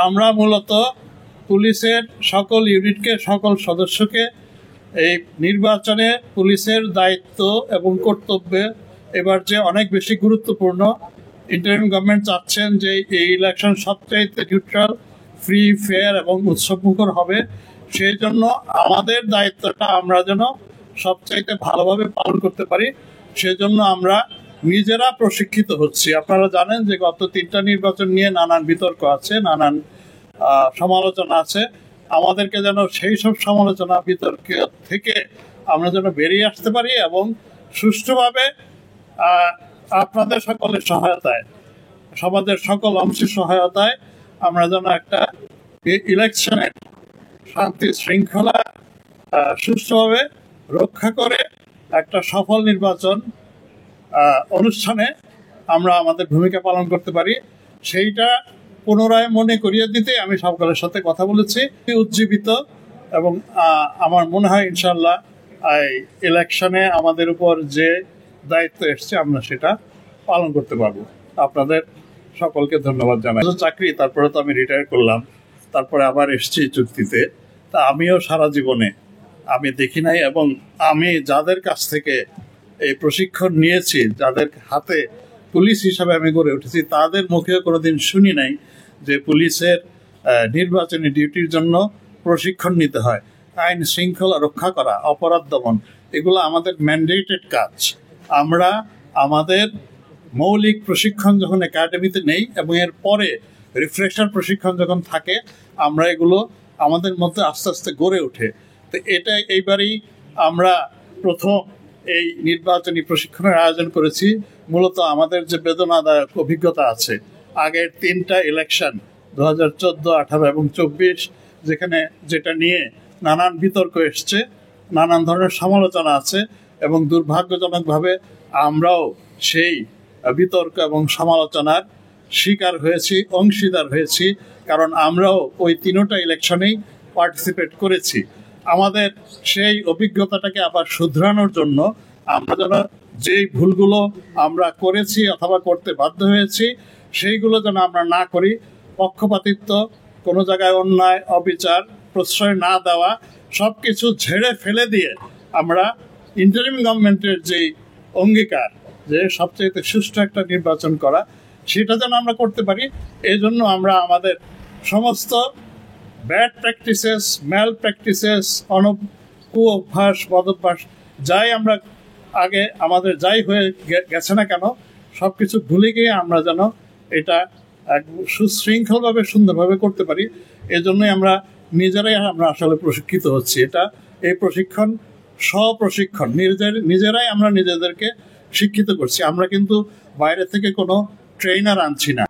আমরা মূলত পুলিশের সকল ইউনিটকে, সকল সদস্যকে এই নির্বাচনে পুলিশের দায়িত্ব এবং কর্তব্যে এবার যে অনেক বেশি গুরুত্বপূর্ণ, ইন্টারিম গভর্নমেন্ট চাচ্ছেন যে এই ইলেকশন সবচাইতে নিউট্রাল, ফ্রি, ফেয়ার এবং উৎসবমুখর হবে। সেই জন্য আমাদের দায়িত্বটা আমরা যেন সবচাইতে ভালোভাবে পালন করতে পারি, সেজন্য আমরা নিজেরা প্রশিক্ষিত হচ্ছি। আপনারা জানেন যে গত 3টা নির্বাচন নিয়ে নানান বিতর্ক আছে, নানান সমালোচনা আছে। আমাদেরকে যেন সেই সব সমালোচনা, বিতর্ক থেকে আমরা যেন বেরিয়ে আসতে পারি এবং সুষ্ঠুভাবে আপনাদের সকলের সহায়তায়, সমাজের সকল অংশের সহায়তায় আমরা যেন একটা ইলেকশনের শান্তি শৃঙ্খলা সুষ্ঠুভাবে রক্ষা করে একটা সফল নির্বাচন অনুষ্ঠানে আমরা আমাদের ভূমিকা পালন করতে পারি। সেইটা পুনরায় মনে করিয়ে দিতে আমি সকলের সাথে কথা বলেছি, উজ্জীবিত, এবং আমার মনে হয় ইনশাল্লাহ এই ইলেকশনে আমাদের উপর যে দায়িত্ব এসছে আমরা সেটা পালন করতে পারবো। আপনাদের সকলকে ধন্যবাদ জানাই। চাকরি, তারপরে তো আমি রিটায়ার করলাম, তারপরে আবার এসছি চুক্তিতে। তা আমিও সারা জীবনে আমি দেখি নাই, এবং আমি যাদের কাছ থেকে এই প্রশিক্ষণ নিয়েছি, যাদের হাতে পুলিশ হিসাবে আমি গড়ে উঠেছি, তাদের মুখেও কোনোদিন শুনি নাই যে পুলিশের নির্বাচনী ডিউটির জন্য প্রশিক্ষণ নিতে হয়। আইন শৃঙ্খলা রক্ষা করা, অপরাধ দমন, এগুলো আমাদের ম্যান্ডেটেড কাজ। আমরা আমাদের মৌলিক প্রশিক্ষণ যখন একাডেমিতে নেই এবং এর পরে রিফ্রেশার প্রশিক্ষণ যখন থাকে, আমরা এগুলো আমাদের মধ্যে আস্তে আস্তে গড়ে ওঠে। তো এটা এইবারই আমরা প্রথম এই নির্বাচনী প্রশিক্ষণের আয়োজন করেছি। মূলত আমাদের যে বেদনাদায়ক অভিজ্ঞতা আছে আগের 3টা ইলেকশন 2014, 18 এবং 24, যেটা নিয়ে নানান বিতর্ক এসছে, নানান ধরনের সমালোচনা আছে, এবং দুর্ভাগ্যজনকভাবে আমরাও সেই বিতর্ক এবং সমালোচনার শিকার হয়েছি, অংশীদার হয়েছি, কারণ আমরাও ওই 3টা ইলেকশনেই পার্টিসিপেট করেছি। আমাদের সেই অভিজ্ঞতাটাকে আবার শুধরানোর জন্য আমরা যেন যেই ভুলগুলো আমরা করেছি অথবা করতে বাধ্য হয়েছি সেইগুলো যেন আমরা না করি, পক্ষপাতিত্ব, কোনো জায়গায় অন্যায়, অবিচার প্রশ্রয় না দেওয়া, সব কিছু ঝেড়ে ফেলে দিয়ে আমরা ইন্টারিম গভর্নমেন্টের যেই অঙ্গীকার যে সবচেয়ে সুষ্ঠু একটা নির্বাচন করা, সেটা যেন আমরা করতে পারি। এই জন্য আমরা আমাদের সমস্ত ব্যাড প্র্যাকটিসেস, ম্যাল প্র্যাকটিসেস, কুঅভ্যাস, বদভ্যাস, যাই আমরা আগে আমাদের যাই হয়ে গেছে না কেন, সব কিছু ভুলে গিয়ে আমরা যেন এটা সুশৃঙ্খলভাবে, সুন্দরভাবে করতে পারি। এজন্যই আমরা নিজেরাই আসলে প্রশিক্ষিত হচ্ছি। এই প্রশিক্ষণ স্বপ্রশিক্ষণ, নিজেরাই আমরা নিজেদেরকে শিক্ষিত করছি। আমরা কিন্তু বাইরে থেকে কোনো ট্রেনার আনছি না।